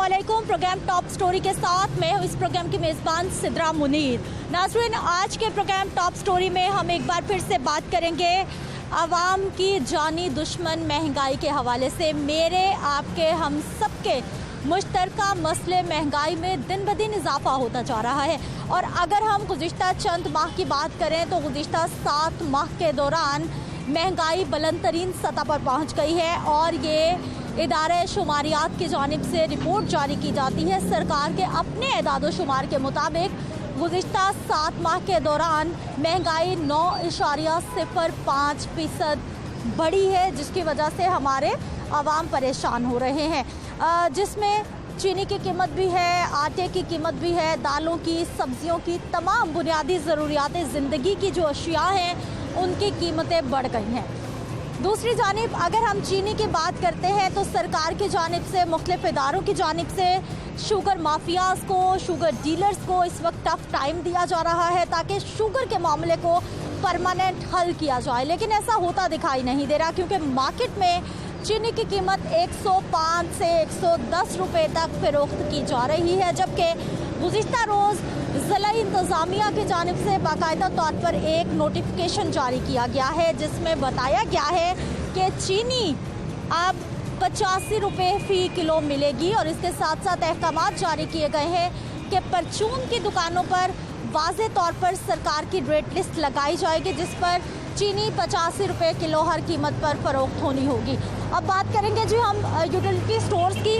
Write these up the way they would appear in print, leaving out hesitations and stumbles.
अस्सलामुअलैकुम। Programme top story के साथ मैं हूँ इस प्रोग्राम की मेज़बान सिद्रा मुनीर। नाज़रीन, आज के प्रोग्राम टॉप स्टोरी में हम एक बार फिर से बात करेंगे आवाम की जानी दुश्मन महंगाई के हवाले से। मेरे आपके हम सबके मुश्तरका मसले महंगाई में दिन ब दिन इजाफा होता जा रहा है। और अगर हम गुज़िश्ता चंद माह की बात करें तो गुज़िश्ता 7 माह के दौरान महंगाई बुलंद तरीन सतह पर पहुँच गई है और ये इदारे शुमारियात की जानिब से रिपोर्ट जारी की जाती है। सरकार के अपने एदाद शुमार के मुताबिक गुज़िश्ता 7 माह के दौरान महंगाई 9.05% बढ़ी है, जिसकी वजह से हमारे आवाम परेशान हो रहे हैं, जिसमें चीनी की कीमत भी है, आटे की कीमत भी है, दालों की, सब्जियों की, तमाम बुनियादी ज़रूरियात ज़िंदगी की जो अशिया हैं उनकी कीमतें बढ़ गई हैं। दूसरी जानिब अगर हम चीनी की बात करते हैं तो सरकार की जानिब से, मुख्तलिफ इदारों की जानिब से शुगर माफियाज़ को, शुगर डीलर्स को इस वक्त टफ टाइम दिया जा रहा है ताकि शुगर के मामले को परमानेंट हल किया जाए, लेकिन ऐसा होता दिखाई नहीं दे रहा क्योंकि मार्केट में चीनी की कीमत 105 से 110 रुपये तक फ़रोख्त की जा रही है, जबकि गुज़िश्ता रोज़ ज़िला इंतज़ामिया की जानिब से बाकायदा तौर पर एक नोटिफिकेशन जारी किया गया है जिसमें बताया गया है कि चीनी अब 85 रुपये फ़ी किलो मिलेगी। और इसके साथ साथ अहकामात जारी किए गए हैं कि परचून की दुकानों पर वाज़े तौर पर सरकार की रेट लिस्ट लगाई जाएगी जिस पर चीनी 85 रुपये किलो हर कीमत पर फ़रोख्त होनी होगी। अब बात करेंगे जी हम यूटिलिटी स्टोर्स की,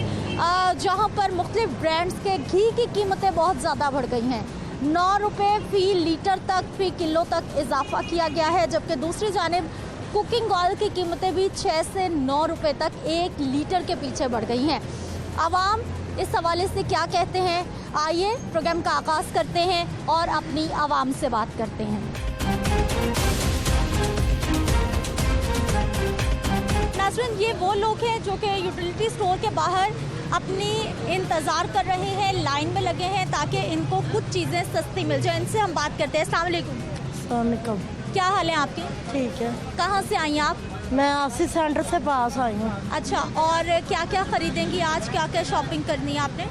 जहां पर मुख्तलिफ ब्रांड्स के घी की कीमतें बहुत ज़्यादा बढ़ गई हैं। 9 रुपये फ़ी लीटर तक, फ़ी किलो तक इजाफा किया गया है, जबकि दूसरी जानिब कुकिंग ऑयल की कीमतें भी 6 से 9 रुपये तक 1 लीटर के पीछे बढ़ गई हैं। आवाम इस हवाले से क्या कहते हैं, आइए प्रोग्राम का आगाज़ करते हैं और अपनी आवाम से बात करते हैं। नाज़रीन, ये वो लोग हैं जो कि यूटिलिटी स्टोर के बाहर अपनी इंतज़ार कर रहे हैं, लाइन में लगे हैं ताकि इनको कुछ चीज़ें सस्ती मिल जाए। इनसे हम बात करते हैं। अस्सलाम वालेकुम। क्या हाल है आपके? ठीक है। कहाँ से आई हैं आप? मैं आसिफ सेंटर से पास आई हूँ। अच्छा, और क्या क्या ख़रीदेंगी आज? क्या क्या शॉपिंग करनी है आपने?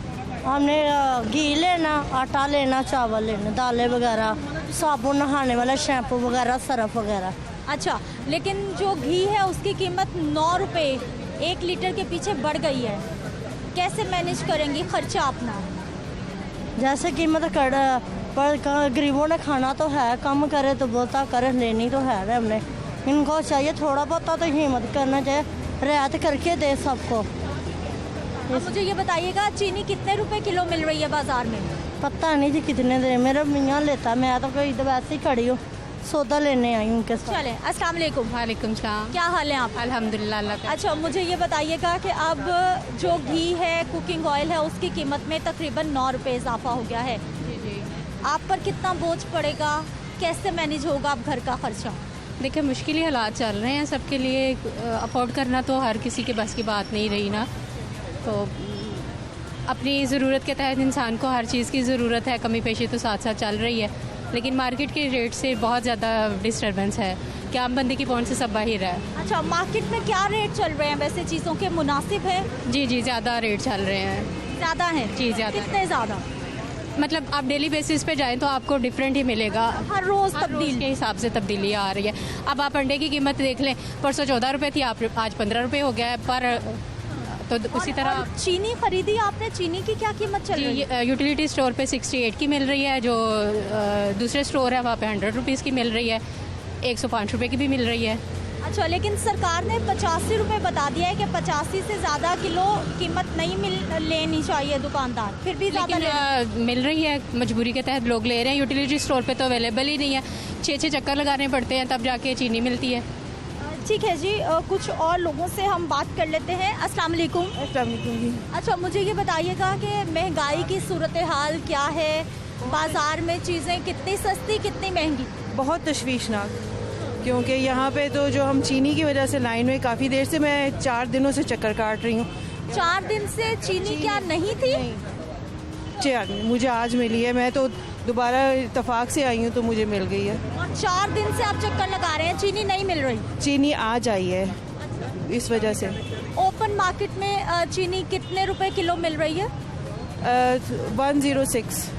हमने घी लेना, आटा लेना, चावल लेना, दालें वगैरह, साबुन, नहाने वाला शैम्पू वगैरह, सरफ वगैरह। अच्छा, लेकिन जो घी है उसकी कीमत 9 रुपये 1 लीटर के पीछे बढ़ गई है, कैसे मैनेज करेंगी खर्चा अपना? जैसे कीमत पर गरीबों ने खाना तो है, कम करे तो बहुता करे, लेनी तो है ना हमने। इनको चाहिए थोड़ा बहुत तो हिम्मत करना चाहिए, रियायत करके दे सबको। मुझे ये बताइएगा, चीनी कितने रुपए किलो मिल रही है बाजार में? पता नहीं जी कितने दे, मेरा मियाँ लेता, मैं तो कोई वैसे ही खड़ी हूँ, सौदा लेने आई हूँ उनके साथ। चले, अस्सलाम वालेकुम। वालेकुम सलाम। क्या हाल है आप? अल्हम्दुलिल्लाह अल्लाह का। अच्छा, मुझे ये बताइएगा कि अब जो घी है, कुकिंग ऑयल है, उसकी कीमत में तकरीबन 9 रुपये इजाफा हो गया है। जी जी। आप पर कितना बोझ पड़ेगा, कैसे मैनेज होगा अब घर का खर्चा? देखिए, मुश्किल ही हालात चल रहे हैं सबके लिए, अफोर्ड करना तो हर किसी के बस की बात नहीं रही ना। तो अपनी ज़रूरत के तहत इंसान को हर चीज़ की ज़रूरत है, कमी पेशी तो साथ साथ चल रही है, लेकिन मार्केट के रेट से बहुत ज़्यादा डिस्टर्बेंस है कि आम बंदे की पहुंच से सब बाहर है। अच्छा, मार्केट में क्या रेट चल रहे हैं वैसे? चीज़ों के मुनासिब है? जी जी, ज़्यादा रेट चल रहे हैं। ज़्यादा हैं जी, ज़्यादा। कितने ज़्यादा? मतलब आप डेली बेसिस पे जाएं तो आपको डिफरेंट ही मिलेगा, हर रोज़ तब्दील के हिसाब से तब्दीली आ रही है। अब आप अंडे की कीमत देख लें, परसों 14 रुपये थी, आज 15 रुपये हो गया है। पर तो उसी तरह चीनी खरीदी आपने, चीनी की क्या कीमत चल रही है? यूटिलिटी स्टोर पे 68 की मिल रही है, जो दूसरे स्टोर है वहाँ पे 100 रुपीज़ की मिल रही है, 105 रुपये की भी मिल रही है। अच्छा, लेकिन सरकार ने 85 रुपये बता दिया है कि 85 से ज़्यादा किलो कीमत नहीं लेनी चाहिए दुकानदार, फिर भी ज़्यादा मिल रही है, मजबूरी के तहत लोग ले रहे हैं। यूटिलिटी स्टोर पे तो अवेलेबल ही नहीं है, 6 चक्कर लगाने पड़ते हैं तब जाके चीनी मिलती है। ठीक है जी, कुछ और लोगों से हम बात कर लेते हैं। अस्सलाम वालेकुम। अच्छा, मुझे ये बताइएगा कि महंगाई की सूरत हाल क्या है, बाज़ार में चीज़ें कितनी सस्ती कितनी महंगी? बहुत तशवीशनाक, क्योंकि यहाँ पे तो जो हम चीनी की वजह से लाइन में काफ़ी देर से, मैं 4 दिनों से चक्कर काट रही हूँ। 4 दिन से चीनी क्या नहीं थी? मुझे आज मिली है, मैं तो दोबारा इत्तेफाक से आई हूँ तो मुझे मिल गई है। और 4 दिन से आप चक्कर लगा रहे हैं, चीनी नहीं मिल रही? चीनी आज आई है इस वजह से। ओपन मार्केट में चीनी कितने रुपए किलो मिल रही है? 106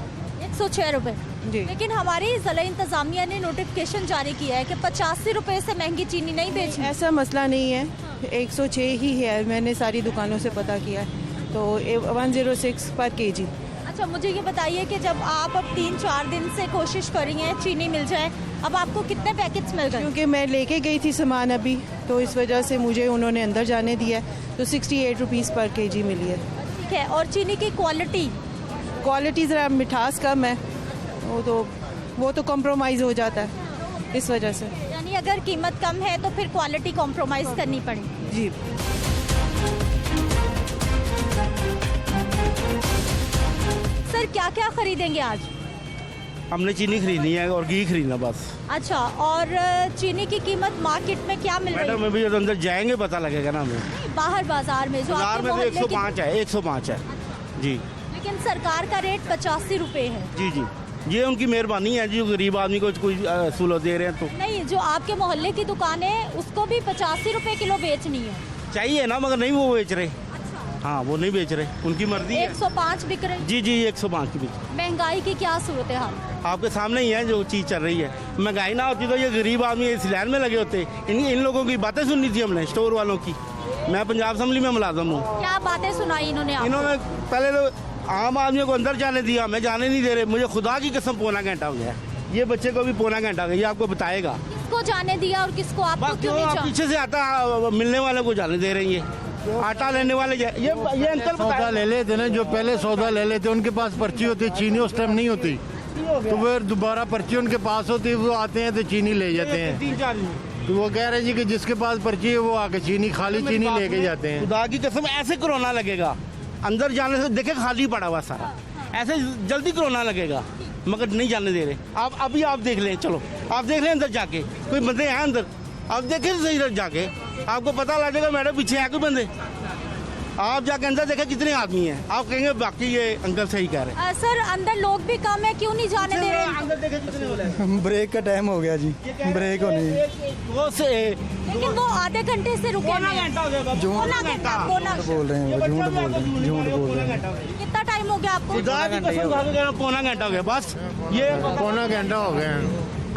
106 रुपए। जी। लेकिन हमारी जिला इंतजामिया ने नोटिफिकेशन जारी किया है कि 85 रुपए से महंगी चीनी नहीं बेचनी। ऐसा मसला नहीं है, 106 ही है, मैंने सारी दुकानों से पता किया है, तो 106 पर केजी। अच्छा, मुझे ये बताइए कि जब आप अब 3-4 दिन से कोशिश कर रही हैं चीनी मिल जाए, अब आपको कितने पैकेट्स मिल गए? क्योंकि मैं लेके गई थी सामान अभी, तो इस वजह से मुझे उन्होंने अंदर जाने दिया, तो 68 रुपीज़ पर केजी मिली है। ठीक है। और चीनी की क्वालिटी ज़रा मिठास कम है, वो तो कॉम्प्रोमाइज़ हो जाता है इस वजह से। यानी अगर कीमत कम है तो फिर क्वालिटी कॉम्प्रोमाइज़ करनी पड़ेगी। जी। सर, क्या क्या खरीदेंगे आज? हमने चीनी खरीदनी है और घी खरीदना बस। अच्छा, और चीनी की कीमत मार्केट में क्या मिल रही मैडम है? अभी जब अंदर जाएंगे पता लगेगा ना हमें। बाहर बाजार में जो बाजार आपके में तो मोहल्ले की- 105 है, 105 है जी। लेकिन सरकार का रेट 85 रुपए है। जी जी, ये उनकी मेहरबानी है जी, गरीब आदमी को कोई सहूलत दे रहे हैं तो नहीं, जो आपके मोहल्ले की दुकान है उसको भी 85 रुपए किलो बेचनी है। चाहिए ना, मगर नहीं वो बेच रहे। हाँ, वो नहीं बेच रहे, उनकी मर्जी है। 105 बिक रही। जी जी, 105 की बीच। महंगाई की क्या सूरत हाल? आपके सामने ही है जो चीज़ चल रही है। महंगाई ना होती तो ये गरीब आदमी इस लाइन में लगे होते। इन लोगों की बातें सुननी थी हमने, स्टोर वालों की। मैं पंजाब असेंबली में मुलाजम हूँ। क्या बातें सुनाई इन्होंने आपको? इन्होंने पहले तो आम आदमी को अंदर जाने दिया, हमें जाने नहीं दे रहे। मुझे खुदा की कसम पौना घंटा हो गया, ये बच्चे को भी पौना घंटा हो गया, ये आपको बताएगा। किसको जाने दिया और किसको आपको बस क्यों जो नहीं आप जाने? पीछे से आता मिलने वाले को जाने दे रही है। आटा लेने वाले ये अंकल सौदा ले लेते ना, जो पहले सौदा ले लेते उनके पास पर्ची होती, चीनी उस टाइम नहीं होती, तो फिर दोबारा पर्ची उनके पास होती, वो आते हैं तो चीनी ले जाते हैं। 3-4 तो वो कह रहे जी कि जिसके पास पर्ची है वो आके चीनी खाली चीनी लेके जाते हैं। खुदा की कसम ऐसे कोरोना लगेगा, अंदर जाने से देखे खाली पड़ा हुआ सारा, ऐसे जल्दी कोरोना लगेगा, मगर नहीं जाने दे रहे। आप अभी आप देख लें, चलो आप देख लें अंदर जाके, कोई बंदे हैं अंदर, आप देखें सही इधर जाके, आपको पता लग जाएगा मैडम पीछे है कोई बंदे। आप जाके अंदर देखें कितने आदमी हैं, आप कहेंगे बाकी ये अंकल सही कह रहे हैं। सर, अंदर लोग भी कम है, क्यों नहीं जाने दे रहे? अंदर देखें कितने वाले हैं। ब्रेक का टाइम हो गया जी, ब्रेक होने वो से लेकिन वो आधे घंटे से रुके पौना हैं। घंटा हो गया बाबू, पौना घंटा, पौना। बोल रहे हैं, वो झूठ बोल रहे हैं, झूठ बोल रहे हैं। कितना टाइम हो गया आपको? खुदा की कसम खा के कह रहा हूं, पौना घंटा हो गया बस। ये पौना घंटा हो गया।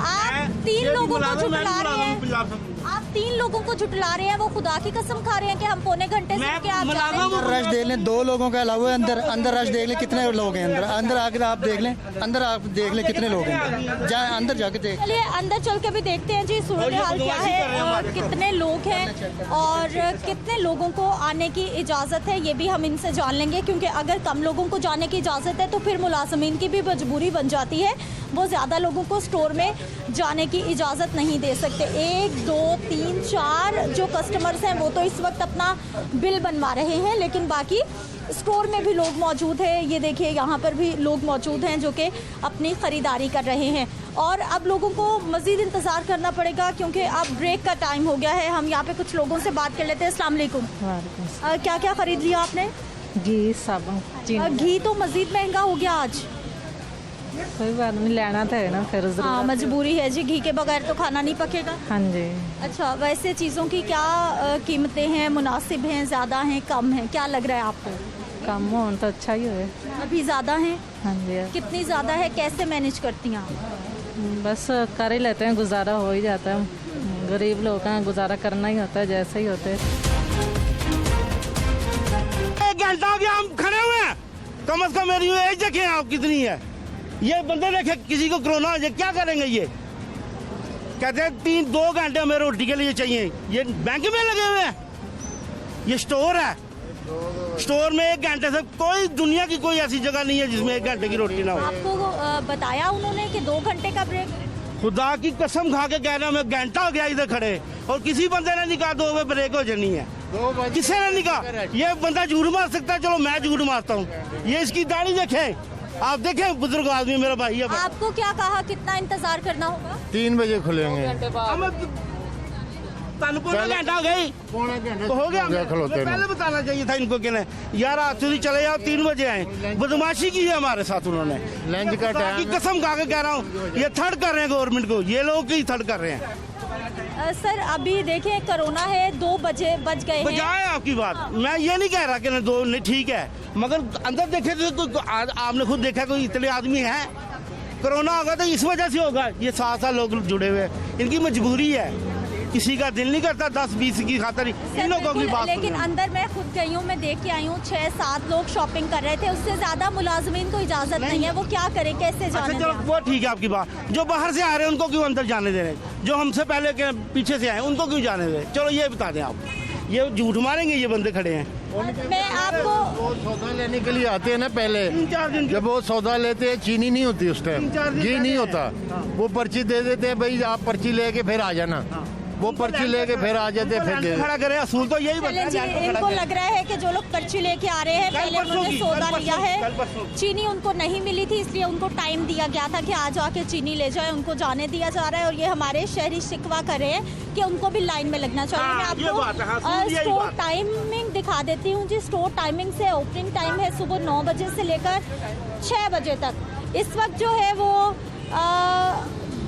आप 3 लोगों को झुठला रहे हैं, पंजाब से। आप 3 लोगों को झुठला रहे हैं, वो खुदा की कसम खा रहे हैं कि हम पौने घंटे से मैं रुके, आप जा रहे मुलाजिम हैं। हूं। रश देख लें, 2 लोगों के अलावा अंदर रश देख लें कितने लोग हैं अंदर। अंदर आकर आप देख लें, अंदर आप देख लें कितने लोग हैं, जाए अंदर जाके देख। चलिए अंदर चल के भी देखते हैं जी सूरत हाल क्या है और कितने लोग हैं और कितने लोगों को आने की इजाज़त है, ये भी हम इनसे जान लेंगे। क्योंकि अगर कम लोगों को जाने की इजाज़त है तो फिर मुलाजमीन की भी मजबूरी बन जाती है, वो ज़्यादा लोगों को स्टोर में जाने की इजाज़त नहीं दे सकते। 1, 2, 3, 4 जो कस्टमर्स हैं वो तो इस वक्त अपना बिल बनवा रहे हैं, लेकिन बाकी स्टोर में भी लोग मौजूद हैं। ये देखिए यहाँ पर भी लोग मौजूद हैं जो कि अपनी ख़रीदारी कर रहे हैं और अब लोगों को मज़ीद इंतज़ार करना पड़ेगा क्योंकि अब ब्रेक का टाइम हो गया है। हम यहाँ पे कुछ लोगों से बात कर लेते हैं। अस्सलाम वालेकुम। क्या क्या ख़रीद लिया आपने? घी साबुन चीनी घी तो मज़ीद महंगा हो गया आज। कोई बात नहीं, लेना तो है ना, फिर हाँ, मजबूरी है जी, घी के बगैर तो खाना नहीं पकेगा। हाँ जी। अच्छा, वैसे चीज़ों की क्या कीमतें हैं, मुनासिब हैं, ज़्यादा हैं, कम हैं, क्या लग रहा है आपको? कम हो तो अच्छा ही है। अभी ज़्यादा हैं? हाँ जी, कितनी ज़्यादा है, कैसे मैनेज करती हैं आप? बस कर ही लेते हैं, गुजारा हो ही जाता है। गरीब लोग हैं, गुजारा करना ही होता है, जैसे ही होते हैं। 1 घंटा हो गया हम खड़े हुए हैं, कम से कम मेरी एज देखें आप कितनी है। ये बंदे देखे किसी को कोरोना हो जाए क्या करेंगे? ये कहते हैं 3-2 घंटे हमें रोटी के लिए चाहिए। ये बैंक में लगे हुए हैं, ये स्टोर है, स्टोर में 1 घंटे से कोई दुनिया की कोई ऐसी जगह नहीं है जिसमें 1 घंटे की रोटी ना हो। आपको बताया उन्होंने कि 2 घंटे का ब्रेक? खुदा की कसम खा के कह रहे हैं, हमें घंटा हो गया इधर खड़े और किसी बंदे ने निकाह 2 में ब्रेक हो जानी है। किसी ने निकाह, ये बंदा झूठ मार सकता है, चलो मैं झूठ मारता हूँ। ये इसकी दाढ़ी देखें, आप देखें, बुजुर्ग आदमी मेरा भाई है। आपको क्या कहा, कितना इंतजार करना होगा? 3 बजे खुलेंगे। पौना घंटा हो गई, पौना घंटा तो हो गया खलोते पहले बताना चाहिए था इनको कि यार आज से चले जाओ, 3 बजे आए। बदमाशी की है हमारे साथ उन्होंने। लंच का खुदा की टाइम। कसम खा के कह रहा हूँ, ये थर्ड कर रहे हैं गवर्नमेंट को, ये लोग ही थर्ड कर रहे हैं। सर अभी देखिए कोरोना है, 2 बजे बज गए हैं। बजाय आपकी बात, मैं ये नहीं कह रहा कि ना 2 नहीं ठीक है, मगर अंदर देखे तो आपने खुद देखा कोई इतने आदमी हैं। कोरोना होगा तो इस वजह से होगा, ये 7 लोग जुड़े हुए हैं, इनकी मजबूरी है, किसी का दिल नहीं करता 10-20 की खातर इन लोगों की बात। लेकिन अंदर मैं खुद गई हूँ, मैं देख के आई हूँ 6-7 लोग शॉपिंग कर रहे थे, उससे ज्यादा मुलाजमीन को इजाजत नहीं है, वो क्या करें, कैसे जाने चलो दें? वो ठीक है आपकी बात, जो बाहर से आ रहे हैं उनको क्यों अंदर जाने दे रहे हैं, जो हमसे पहले के पीछे से आए उनको क्यों जाने दे? चलो ये बता दें आप, ये झूठ मारेंगे ये बंदे खड़े हैं। मैं आपको वो सौदा लेने के लिए आते हैं ना, पहले 3-4 दिन जब वो सौदा लेते हैं चीनी नहीं होती उस टाइम, 3-4 दिन घी नहीं पहले होता, वो पर्ची दे देते हैं, भाई आप पर्ची लेके फिर आ जाना, वो पर्ची लेके फिर आ जाते हैं, फिर दे खड़ा करे, असूल तो यही बनता चलें जी, है। इनको लग रहा है कि जो लोग पर्ची लेके आ रहे हैं, पहले उन्होंने सौदा लिया है, कल परसों। चीनी उनको नहीं मिली थी, इसलिए उनको टाइम दिया गया था कि आज आके चीनी ले जाए, उनको जाने दिया जा रहा है। और ये हमारे शहरी शिकवा कर रहे हैं कि उनको भी लाइन में लगना चाहिए। हाँ, मैं ये बात है, हाँ, आपको सुन, यही स्टोर बात। टाइमिंग दिखा देती हूँ जी। स्टोर टाइमिंग से ओपनिंग टाइम है सुबह 9 बजे से लेकर 6 बजे तक। इस वक्त जो है वो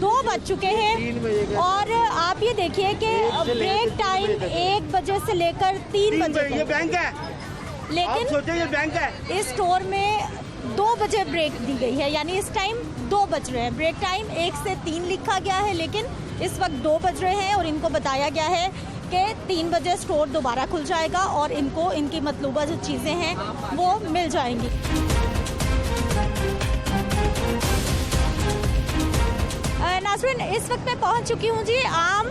2 बज चुके हैं और आप ये देखिए कि ब्रेक टाइम 1 बजे से लेकर 3 बजे ये तक। बैंक है, आप लेकिन सोचे ये बैंक है। इस स्टोर में 2 बजे ब्रेक दी गई है, यानी इस टाइम 2 बज रहे हैं। ब्रेक टाइम 1 से 3 लिखा गया है, लेकिन इस वक्त 2 बज रहे हैं और इनको बताया गया है कि 3 बजे स्टोर दोबारा खुल जाएगा और इनको इनकी मतलूबा जो चीज़ें हैं वो मिल जाएंगी। नाज़रीन, इस वक्त मैं पहुंच चुकी हूं जी आम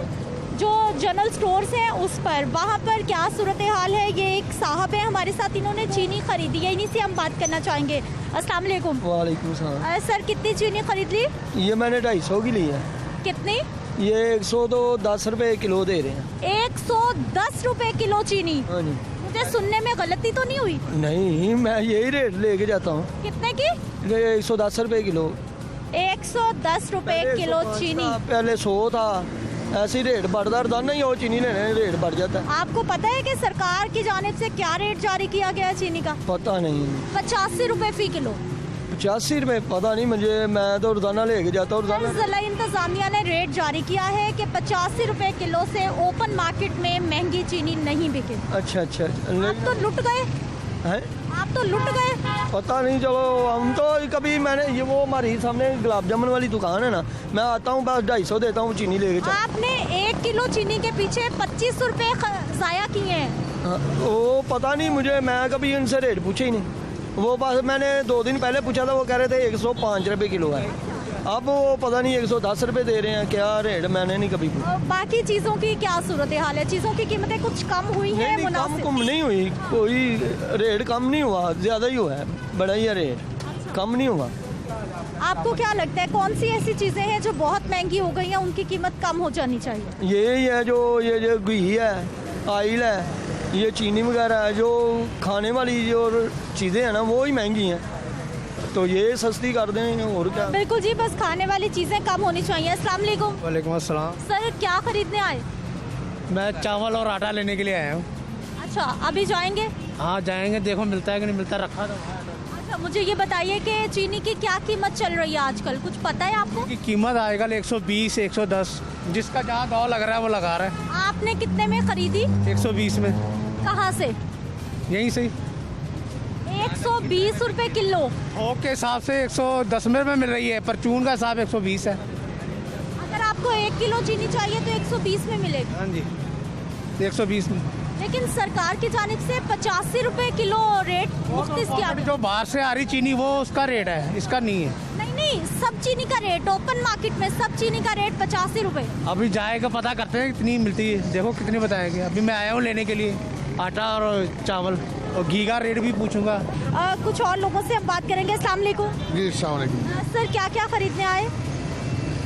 जो जनरल स्टोर्स हैं उस पर। वहां पर क्या सूरत हाल है, ये एक साहब है हमारे साथ, इन्होंने चीनी खरीदी है, इन्हीं से हम बात करना चाहेंगे। अस्सलाम वालेकुम। वालेकुम सलाम। सर कितनी चीनी खरीद ली? ये मैंने 250 की ली है। कितनी? ये 110 रुपए किलो दे रहे हैं। 110 रुपए किलो चीनी? हाँ जी। मुझे सुनने में गलती तो नहीं हुई? नहीं, मैं यही रेट लेके जाता हूँ। कितने की? 110 रुपए किलो। 110 रुपए किलो चीनी? पहले 100 था, ऐसे ही रेट बढ़ता रहता नहीं, वो चीनी लेने रेट बढ़ जाता है। आपको पता है कि सरकार की जानिब से क्या रेट जारी किया गया है चीनी का? पता नहीं। 85 रुपए फी किलो। 85 रुपए? पता नहीं मुझे, मैं तो रोजाना लेके जाता हूँ रोजाना। जिला इंतजामिया ने रेट जारी किया है कि 85 रुपए किलो से ओपन मार्केट में महंगी चीनी नहीं बिके। अच्छा अच्छा। आप तो लुट गए हैं? आप तो लुट गए। पता नहीं, चलो हम तो कभी मैंने ये वो हमारी सामने गुलाब जामुन वाली दुकान है ना, मैं आता हूँ बस 250 देता हूँ चीनी लेके चल। आपने 1 किलो चीनी के पीछे 25 रुपए जाया किए हैं। हाँ, वो पता नहीं मुझे, मैं कभी उनसे रेट पूछे ही नहीं। वो बस मैंने 2 दिन पहले पूछा था, वो कह रहे थे 105 रुपए किलो है। अब वो पता नहीं 110 रुपए दे रहे हैं, क्या रेट मैंने नहीं कभी पूछा। बाकी चीज़ों की क्या सूरत हाल है? चीज़ों की कीमतें कुछ कम हुई हैं? नहीं, कम नहीं हुई, कोई रेट कम नहीं हुआ, ज़्यादा ही हुआ है, बड़ा ही है रेट, कम नहीं हुआ। आपको क्या लगता है कौन सी ऐसी चीज़ें हैं जो बहुत महंगी हो गई हैं, उनकी कीमत कम हो जानी चाहिए? यही है जो ये घी है, ऑयल है, ये चीनी वगैरह है, जो खाने वाली जो चीज़ें हैं ना वो ही महंगी हैं, तो ये सस्ती कर दें और क्या। बिल्कुल जी, बस खाने वाली चीज़ें कम होनी चाहिए। अस्सलाम वालेकुम। वालेकुम अस्सलाम। सर क्या खरीदने आए? मैं चावल और आटा लेने के लिए आया हूँ। अच्छा, अभी जाएंगे? हाँ जाएंगे, देखो मिलता है कि नहीं मिलता, रखा तो है। अच्छा, मुझे ये बताइए कि चीनी की क्या कीमत चल रही है आजकल, कुछ पता है आपको? की कीमत आएगा 120, 110, जिसका जहाँ दाव लग रहा है वो लगा रहा है। आपने कितने में खरीदी? 120 में। कहाँ से? यहीं से। 120 रुपए किलो? थोक के हिसाब से 110 में मिल रही है, पर चून का हिसाब 120 है। अगर आपको 1 किलो चीनी चाहिए तो 120 में मिलेगी? हाँ जी, 120 में। लेकिन सरकार की जानिब से 85 रुपए किलो रेट मुख्तस किया गया। जो बाहर से आ रही चीनी वो उसका रेट है, इसका नहीं है। नहीं, सब चीनी का रेट ओपन मार्केट में, सब चीनी का रेट 85 रुपए। अभी जाएगा पता करते हैं कितनी मिलती है, देखो कितनी बताएंगे। अभी मैं आया हूँ लेने के लिए आटा और चावल, और घी का रेट भी पूछूंगा। कुछ और लोगों से हम बात करेंगे। अस्सलाम वालेकुम। जी अस्सलाम वालेकुम। सर क्या क्या खरीदने आए?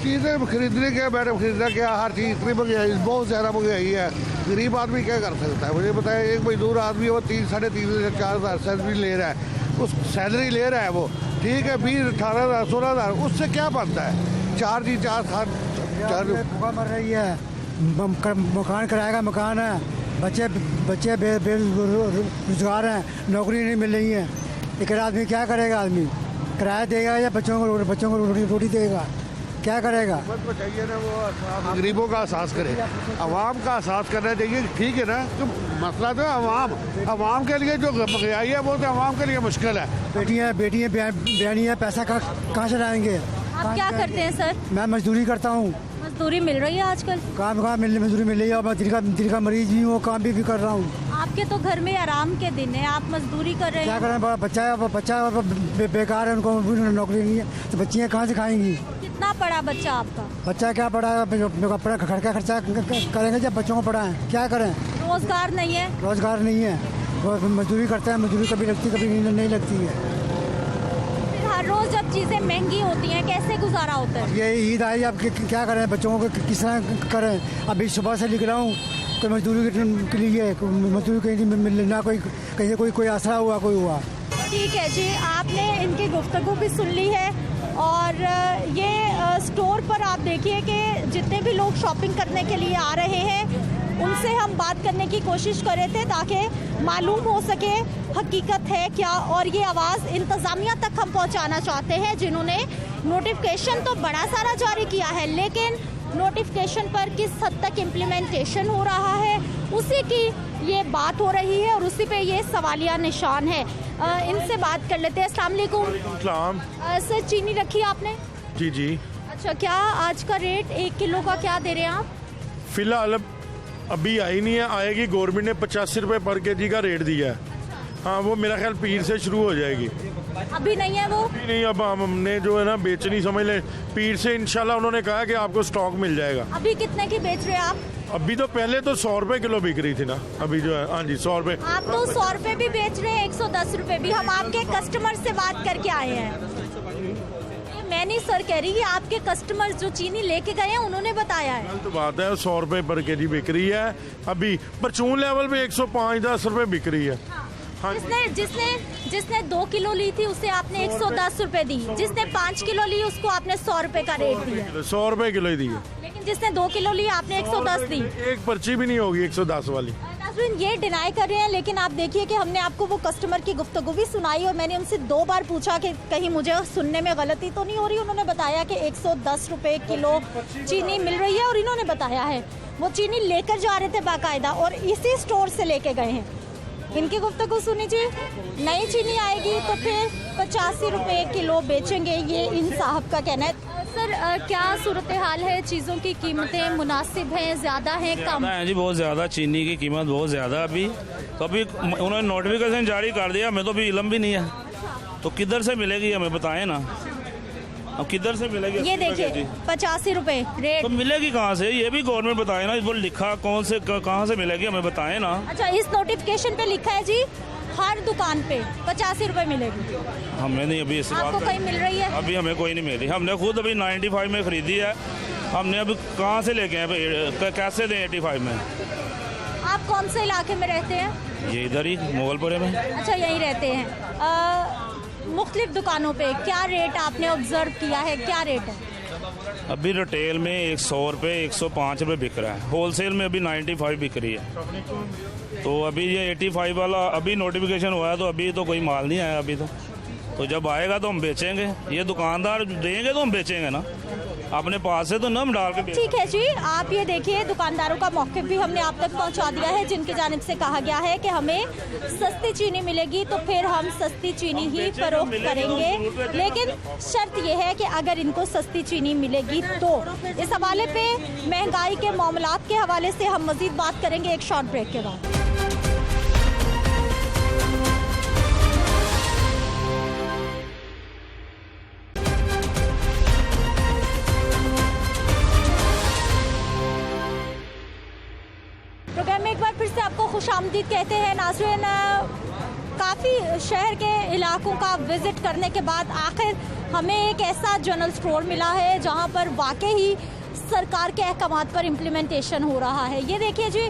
चीज़ें खरीदने क्या मैडम, खरीदना क्या, हर चीज़ इतनी महंगाई, बहुत ज़्यादा महंगाई है, गरीब आदमी क्या कर सकता है? मुझे बताया, एक मजदूर आदमी वो 3, 3.5 से 4 हज़ार सैलरी ले रहा है, उस सैलरी ले रहा है वो, ठीक है, 20, 18 हज़ार, 16 हज़ार, उससे क्या बनता है? 4 जी 4 खान 4 भूखा मर रही है, मकान किराए का मकान है, बच्चे बेरोजगार हैं, नौकरी नहीं मिल रही है, एक आदमी क्या करेगा? आदमी किराया देगा या बच्चों को रोटी देगा? क्या करेगा? चाहिए ना वो गरीबों का एहसास करे, आवाम का एहसास करना चाहिए। ठीक है ना, तो मसला तो आवाम के लिए जो महंगाई है वो तो आवाम के लिए मुश्किल है। बेटियाँ बयानी है, पैसा कहाँ से लाएंगे? आप क्या करते हैं सर? मैं मजदूरी करता हूँ। मजदूरी मिल रही है आजकल? काम मजदूरी मिल रही है, और मैं दिल का मरीज भी हूँ, काम भी कर रहा हूँ। आपके तो घर में आराम के दिन है, आप मजदूरी कर रहे हैं। क्या करें, बच्चा बेकार है, उनको नौकरी नहीं है, तो बच्चियाँ कहाँ से खाएंगी? कितना पढ़ा बच्चा आपका? बच्चा क्या पढ़ा है? घर का खर्चा करेंगे जब बच्चों को पढ़ाएं, क्या करें? रोजगार नहीं है? रोजगार नहीं है, वो मजदूरी करते हैं, मजदूरी कभी लगती कभी नहीं लगती है। हर रोज जब चीजें महंगी होती हैं कैसे गुजारा होता है? ये ईद आई, अब क्या करें, बच्चों को किस तरह करें? अभी सुबह से निकला हूँ कोई मजदूरी के लिए, मजदूरी कहीं मिलना, कहीं कोई आसरा हुआ, कोई हुआ। ठीक है जी, आपने इनकी गुफ्तगू भी सुन ली है। और ये स्टोर पर आप देखिए कि जितने भी लोग शॉपिंग करने के लिए आ रहे हैं उनसे हम बात करने की कोशिश कर रहे थे ताकि मालूम हो सके हकीकत है क्या, और ये आवाज़ इंतज़ामिया तक हम पहुंचाना चाहते हैं जिन्होंने नोटिफिकेशन तो बड़ा सारा जारी किया है, लेकिन नोटिफिकेशन पर किस हद तक इम्प्लीमेंटेशन हो रहा है उसी की ये बात हो रही है और उसी पे ये सवालिया निशान है। इनसे बात कर लेते हैं। अस्सलाम वालेकुम। सर, चीनी रखी आपने? जी जी। अच्छा, क्या आज का रेट 1 किलो का क्या दे रहे हैं आप? फिलहाल अभी आई नहीं है, आएगी। गवर्नमेंट ने 85 रुपये पर केजी का रेट दिया है। हाँ, वो मेरा ख्याल पीर से शुरू हो जाएगी। अभी नहीं है वो? अभी नहीं, अब हमने जो है ना बेचनी समझ ले, पीर से इंशाल्लाह उन्होंने कहा कि आपको स्टॉक मिल जाएगा। अभी कितने की बेच रहे हैं आप? अभी तो पहले तो 100 रुपए किलो बिक रही थी ना, अभी जो है हाँ जी 100 रुपए। आप तो 100 रुपए भी बेच रहे हैं, 110 रुपए भी। हम आपके कस्टमर से बात करके आए हैं। मैं नहीं सर कह रही, कि आपके कस्टमर जो चीनी लेके गए हैं उन्होंने बताया है। गलत बात है, 100 रुपए पर केजी बिक रही है। अभी परचून लेवल पे 105-10 रुपए बिक रही है। हाँ। जिसने 2 किलो ली थी उसे आपने 110 रुपए दी, जिसने 5 किलो ली उसको आपने 100 रुपए का रेट दिया। 100 रुपए किलो ही दी है, लेकिन जिसने 2 किलो ली आपने 110 दी। एक पर्ची भी नहीं होगी 110 वाली। ये डिनाई कर रहे हैं, लेकिन आप देखिए कि हमने आपको वो कस्टमर की गुफ्तगू भी सुनाई और मैंने उनसे 2 बार पूछा कि कहीं मुझे सुनने में गलती तो नहीं हो रही। उन्होंने बताया कि 110 रुपए किलो चीनी मिल रही है और इन्होंने बताया है वो चीनी लेकर जा रहे थे बाकायदा और इसी स्टोर से लेके गए हैं। इनकी गुफ्तगू सुनी जी। नई चीनी आएगी तो फिर 85 रुपए किलो बेचेंगे, ये इन साहब का कहना है। सर, क्या सूरत हाल है? चीज़ों की कीमतें मुनासिब हैं, ज़्यादा हैं, कम है? जी बहुत ज़्यादा, चीनी की कीमत बहुत ज़्यादा अभी। तो अभी उन्होंने नोटिफिकेशन जारी कर दिया, हमें तो अभी इल्म भी नहीं है, तो किधर से मिलेगी हमें बताएं ना, अब किधर से मिलेगी? ये देखिए 85 रुपए रेट। तो मिलेगी कहाँ से, ये भी गवर्नमेंट बताए ना, इस पर लिखा कौन से कहाँ से मिलेगी हमें बताएं ना। अच्छा, इस नोटिफिकेशन पे लिखा है जी हर दुकान पे 85 रुपए मिलेगी। हमें नहीं अभी, आपको कहीं मिल रही है? अभी हमें कोई नहीं मिल रही। हमने खुद अभी 95 में खरीदी है, हमने अभी कहाँ से लेके आए, कैसे दें 85 में? आप कौन से इलाके में रहते हैं? ये इधर ही मोगलपुरे में। अच्छा, यहीं रहते हैं। मुख्तलिफ दुकानों पे क्या रेट आपने ऑब्जर्व किया है, क्या रेट है? अभी रिटेल में 100 रुपये 105 रुपये बिक रहा है, होलसेल में अभी 95 बिक रही है। तो अभी ये 85 वाला अभी नोटिफिकेशन हुआ है, तो अभी तो कोई माल नहीं आया अभी तो जब आएगा तो हम बेचेंगे। ये दुकानदार देंगे तो हम बेचेंगे ना, अपने पास से तो न हम डाल के। ठीक है जी, आप ये देखिए दुकानदारों का मौक़िफ़ भी हमने आप तक पहुंचा दिया है, जिनकी जानिब से कहा गया है कि हमें सस्ती चीनी मिलेगी तो फिर हम सस्ती चीनी ही फरोख्त करेंगे, लेकिन शर्त यह है कि अगर इनको सस्ती चीनी मिलेगी तो। इस हवाले पे महंगाई के मामलात के हवाले से हम मज़ीद बात करेंगे एक शॉर्ट ब्रेक के बाद। प्रोग्राम में एक बार फिर से आपको खुशामदीद कहते हैं नाज़रीन। काफ़ी शहर के इलाकों का विज़िट करने के बाद आखिर हमें एक ऐसा जनरल स्टोर मिला है जहां पर वाकई ही सरकार के अहकामात पर इम्प्लीमेंटेशन हो रहा है। ये देखिए जी,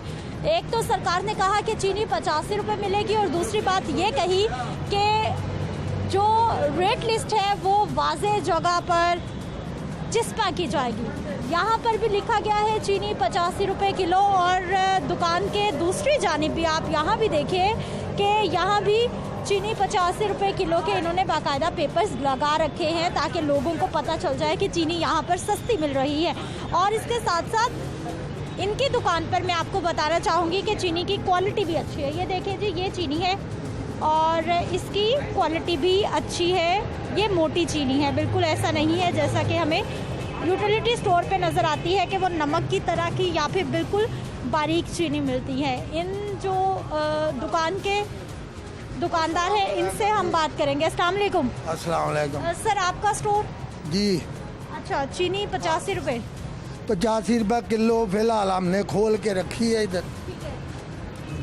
एक तो सरकार ने कहा कि चीनी 85 रुपये मिलेगी और दूसरी बात ये कही कि जो रेट लिस्ट है वो वाज़ेह जगह पर चिस्पा की जाएगी। यहाँ पर भी लिखा गया है चीनी 85 रुपये किलो। और दुकान के दूसरी जानिब भी आप यहाँ भी देखिए कि यहाँ भी चीनी 85 रुपये किलो के इन्होंने बाकायदा पेपर्स लगा रखे हैं ताकि लोगों को पता चल जाए कि चीनी यहाँ पर सस्ती मिल रही है। और इसके साथ साथ इनकी दुकान पर मैं आपको बताना चाहूँगी कि चीनी की क्वालिटी भी अच्छी है। ये देखिए जी, ये चीनी है और इसकी क्वालिटी भी अच्छी है। ये मोटी चीनी है, बिल्कुल ऐसा नहीं है जैसा कि हमें यूटिलिटी स्टोर पे नज़र आती है कि वो नमक की तरह की या फिर बिल्कुल बारीक चीनी मिलती है। इन जो दुकान के दुकानदार हैं इनसे हम बात करेंगे। अस्सलाम वालेकुम। अस्सलाम वालेकुम। सर, आपका स्टोर? जी। अच्छा, चीनी 85 रुपये? 85 रुपये किलो फिलहाल हमने खोल के रखी है इधर,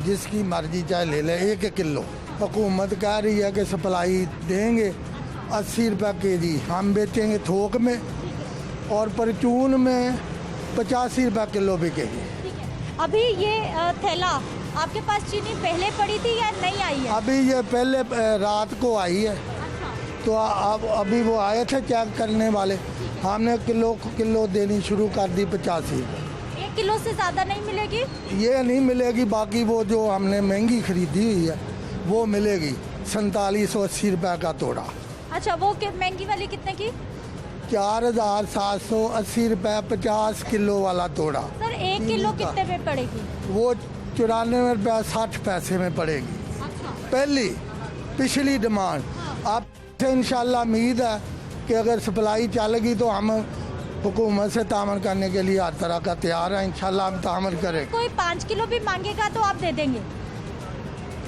जिसकी मर्जी चाहे ले ले 1 किलो। हुकूमत कह रही है कि सप्लाई देंगे 80 रुपये के जी, हम बेचेंगे थोक में और परचून में 85 रुपये किलो बिकेगी। अभी ये थैला आपके पास चीनी पहले पड़ी थी या नहीं आई है? अभी ये पहले रात को आई है। तो अब अभी वो आए थे चेक करने वाले, हमने किलो देनी शुरू कर दी 85 रुपये। 1 किलो से ज़्यादा नहीं मिलेगी? ये नहीं मिलेगी, बाकी वो जो हमने महंगी खरीदी हुई है वो मिलेगी 4780 रुपये का तोड़ा। अच्छा, वो महंगी वाली कितने की? 4780 रुपये 50 किलो वाला तोड़ा। सर, 1 किलो कितने में पड़ेगी? वो 94 रुपये 60 पैसे में पड़ेगी। अच्छा। पिछली डिमांड। अब से इंशाल्लाह उम्मीद है कि अगर सप्लाई चलेगी तो हम हुकूमत से तामन करने के लिए हर तरह का तैयार है। इंशाल्लाह हम तामन करेंगे। कोई 5 किलो भी मांगेगा तो आप दे देंगे?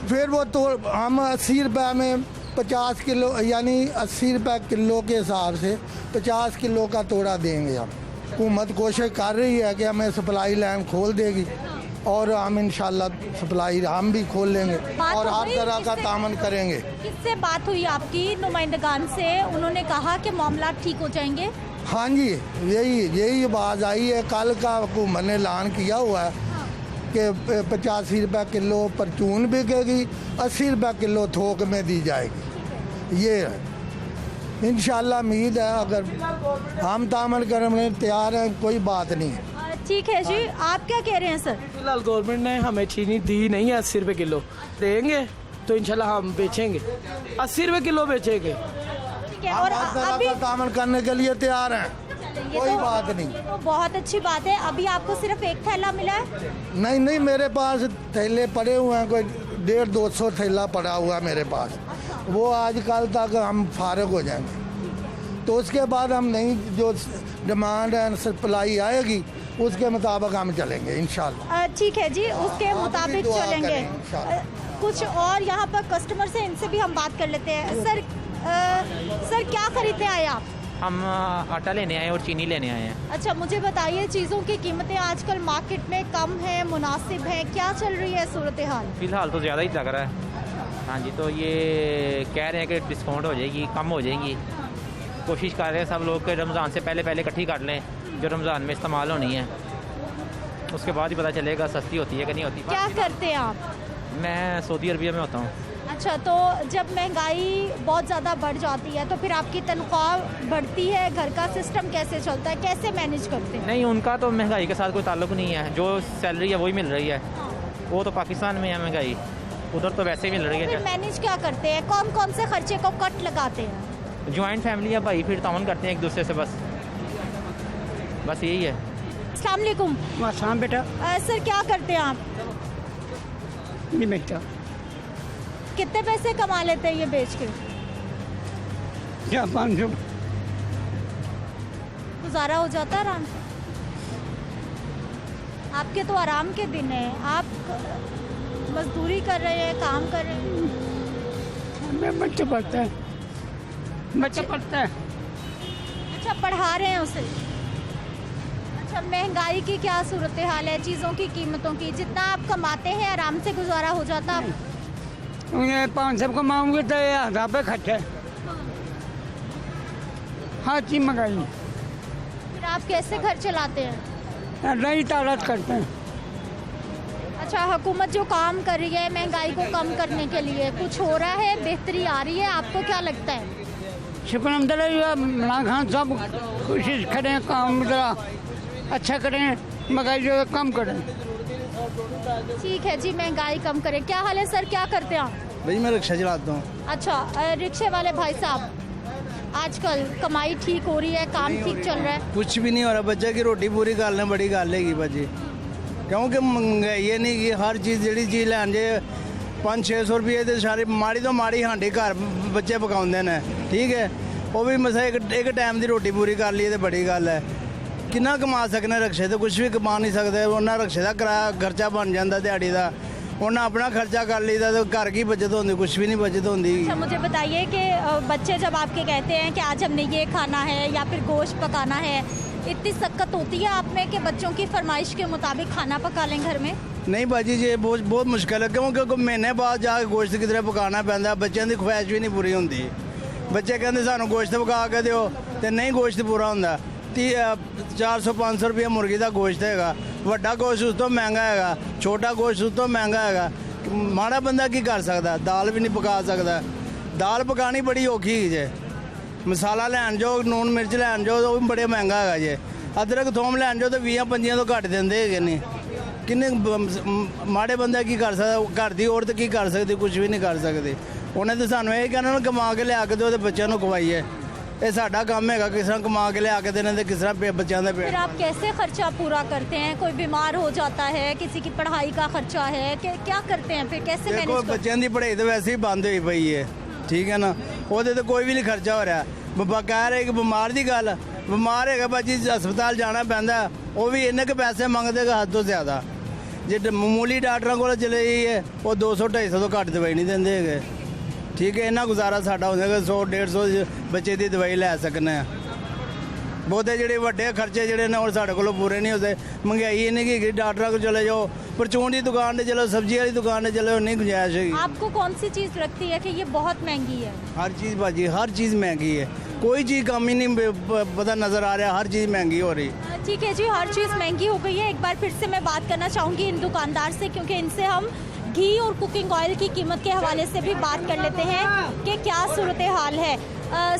फिर वो तो हम 80 रुपये में 50 किलो यानी 80 रुपये किलो के हिसाब से 50 किलो का तोड़ा देंगे हम। हुकूमत कोशिश कर रही है कि हमें सप्लाई लाइन खोल देगी और हम इंशाल्लाह सप्लाई हम भी खोल लेंगे और हर तरह का तामन करेंगे। किससे बात हुई आपकी नुमाइंदगान से? उन्होंने कहा कि मामला ठीक हो जाएंगे? हाँ जी, यही आवाज़ आई है। कल का हुकूमत ने ऐलान किया हुआ है कि 85 रुपये किलो परचून बिकेगी, 80 रुपये किलो थोक में दी जाएगी। ये है इंशाल्लाह उम्मीद है, अगर हम तामन करने तैयार हैं, कोई बात नहीं है। ठीक है जी, आप क्या कह रहे हैं सर? फिलहाल गवर्नमेंट ने हमें चीनी दी नहीं है, 80 रुपये किलो देंगे तो इंशाल्लाह हम बेचेंगे, 80 रुपये किलो बेचेंगे। ठीक है, और अभी तामन करने के लिए तैयार हैं, कोई बात नहीं। तो बहुत अच्छी बात है। अभी आपको सिर्फ 1 थैला मिला है? नहीं, मेरे पास थैले पड़े हुए हैं, कोई 150-200 थैला पड़ा हुआ है मेरे पास। वो आज कल तक हम फारग हो जाएंगे, तो उसके बाद हम नहीं जो डिमांड है सप्लाई आएगी उसके मुताबिक हम चलेंगे इंशाल्लाह। ठीक है जी, उसके मुताबिक चलेंगे। कुछ और यहाँ पर कस्टमर से, इनसे भी हम बात कर लेते हैं। सर क्या खरीदने आए आप? हम आटा लेने आए और चीनी लेने आए हैं। अच्छा, मुझे बताइए चीज़ों की कीमतें आजकल मार्केट में कम है, मुनासिब है, क्या चल रही है सूरत हाल? फिलहाल तो ज़्यादा ही लग रहा है। हाँ जी, तो ये कह रहे हैं कि डिस्काउंट हो जाएगी, कम हो जाएगी। कोशिश कर रहे हैं सब लोग कि रमज़ान से पहले इकट्ठी कर लें, जो रमज़ान में इस्तेमाल होनी है। उसके बाद ही पता चलेगा सस्ती होती है कि नहीं होती। क्या करते हैं आप? मैं सऊदी अरबिया में होता हूँ। अच्छा, तो जब महंगाई बहुत ज़्यादा बढ़ जाती है तो फिर आपकी तनख्वाह बढ़ती है, घर का सिस्टम कैसे चलता है, कैसे मैनेज करते हैं? नहीं, उनका तो महंगाई के साथ कोई ताल्लुक नहीं है, जो सैलरी है वही मिल रही है। वो तो पाकिस्तान में है महंगाई, उधर तो वैसे ही मिल रही है। फिर मैनेज क्या करते हैं? कौन कौन से खर्चे को कट लगाते हैं? ज्वाइंट फैमिली है भाई, फिर ताउन करते हैं एक दूसरे से, बस यही है। अस्सलाम वालेकुम। अस्सलाम बेटा। सर क्या करते हैं आप? नहीं बेचता। कितने पैसे कमा लेते हैं ये बेच के? 500 गुजारा हो जाता है आराम से? आपके तो आराम के दिन है, आप मजदूरी कर रहे हैं, काम कर रहे हैं। मैं बच्चा पढ़ता है। अच्छा, पढ़ा रहे हैं उसे। अच्छा, महंगाई की क्या सूरत हाल है, चीज़ों की कीमतों की? जितना आप कमाते हैं आराम से गुजारा हो जाता है? 500 कमाऊंगे तो 1000 रुपये खर्च है, हर चीज़ मंगाई। फिर आप कैसे घर चलाते हैं? नहीं ताकत करते हैं। अच्छा, हुकूमत जो काम कर रही है महंगाई को कम करने के लिए, कुछ हो रहा है, बेहतरी आ रही है, आपको क्या लगता है? शुक्र अल्हम्दुलिल्लाह, इमरान खान सब कोशिश करें, काम अच्छा करें, महंगाई जो है कम करें। ठीक है जी, महंगाई कम करें। क्या हाल है सर, क्या करते हैं आप? भाई मैं रिक्शा चलाता हूँ। अच्छा, रिक्शे वाले भाई साहब, आजकल कमाई ठीक हो रही है, काम ठीक चल रहा है? कुछ भी नहीं हो रहा, बच्चे की रोटी पूरी कर लें बड़ी गल है भाजी, क्योंकि महंगाई है नहीं कि हर चीज़ जी चीज़ लैन जे 500-600 रुपये तो सारी माड़ी तो माड़ी हांडी घर बच्चे पकाते हैं, ठीक है, वो भी मसा एक टाइम की रोटी पूरी कर ली तो बड़ी गल है। कितना कमा सकने रिक्शे तो कुछ भी कमा नहीं सकते, उन्हें रिक्शे का किराया खर्चा बन जाता दिहाड़ी का, उन्हें अपना खर्चा कर लीता तो घर की बचत होती, कुछ भी नहीं बचत होती। अच्छा, मुझे बताइए कि बच्चे जब आपके कहते हैं कि आज हमने ये खाना है या फिर गोश्त पकाना है, इतनी शक्कत होती है आप में कि बच्चों की फरमाइश के मुताबिक खाना पका लें घर में? नहीं भाजी, ये बहुत मुश्किल है, क्योंकि महीने बाद जाके गोश्त किधरे पकाना पैंदा, बच्चों की ख्वाहिश भी नहीं पूरी होती। बच्चे कहते सानू गोश्त पका के दो तो नहीं गोश्त पूरा होंदा। 400-500 रुपये मुर्गी का गोश्त है, वड्डा गोश्त उस तो महंगा है, छोटा गोश्त उस तो महंगा है। माड़ा बंदा की कर सकता, दाल भी नहीं पका सकता। दाल पकानी बड़ी औखी है, मसाला लैन जाओ, नून मिर्च लैन जाओ तो भी बड़े महंगा है जे, अदरक थोम लैन जाओ तो 20-25 तो घट देंगे है नहीं। किन्ने माड़े बंदा की कर सकता, घर की औरत की कर सकती, कुछ भी नहीं कर सकती। उन्हें तो सानू यही कहना कमा के लिया के दो तो बच्चों को खवाइए, ये साडा काम है, किस तरह कमा के लिया के देने तो किस तरह बच्चों का पेट। फिर आप कैसे खर्चा पूरा करते हैं? कोई बीमार हो जाता है, किसी की पढ़ाई का खर्चा है, क्या करते हैं फिर, कैसे मैनेज करते हैं? बच्चों की पढ़ाई तो वैसे ही बंद हुई पई है, ठीक है ना, वो तो कोई भी नहीं खर्चा हो रहा। कह रहे कि बीमार की गल, बीमार है भाजी हस्पताल जाना पैंदा, वो भी इन्ने के पैसे मंगते हद तो ज़्यादा। जो मामूली डॉक्टरों को चले जाइए वो 200-250 तो घट दवाई नहीं देंगे है, ठीक है, इन्ना गुजारा साडा हो जाएगा, 100-150 बच्चे की दवाई लै सकने। बहुते जो व्डे खर्चे जोड़े ने साढ़े को पूरे नहीं होते। महंगाई नहीं कि डॉक्टर को चले जाओ, परचून की दुकान पर चलो, सब्जी वाली दुकान पर चलो, नहीं गुंजाइश है। आपको कौन सी चीज़ लगती है कि ये बहुत महंगी है? हर चीज़ भाजी, हर चीज़ महंगी है, कोई चीज़ कम ही नहीं पता नज़र आ रहा, हर चीज़ महंगी हो रही। ठीक है जी, हर चीज़ महंगी हो गई है। एक बार फिर से मैं बात करना चाहूँगी इन दुकानदार से, क्योंकि इनसे हम घी और कुकिंग ऑयल की कीमत के हवाले से भी बात कर लेते हैं कि क्या सूरत हाल है।